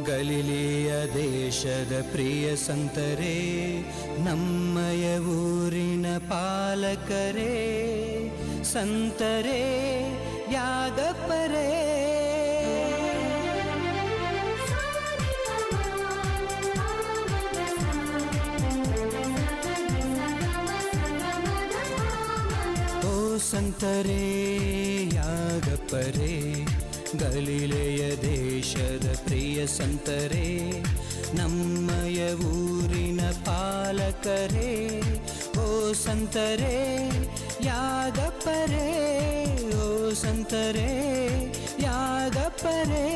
ಗಲಿಲಿಯ ದೇಶದ ಪ್ರಿಯ ಸಂತರೇ, ನಮ್ಮಯ ಊರಿನ ಪಾಲಕರೇ, ಸಂತರೇ ಯಾಗಪ್ಪರೇ. ಓ ಸಂತರೇ ಯಾಗಪ್ಪರೇ, ಗಲಿಲೆಯ ದೇಶದ ಪ್ರಿಯ ಸಂತರೇ, ನಮ್ಮಯ ಊರಿನ ಪಾಲಕರೇ, ಓ ಸಂತರೇ ಯಾಗಪ್ಪರೇ, ಓ ಸಂತರೇ ಯಾಗಪ್ಪರೇ.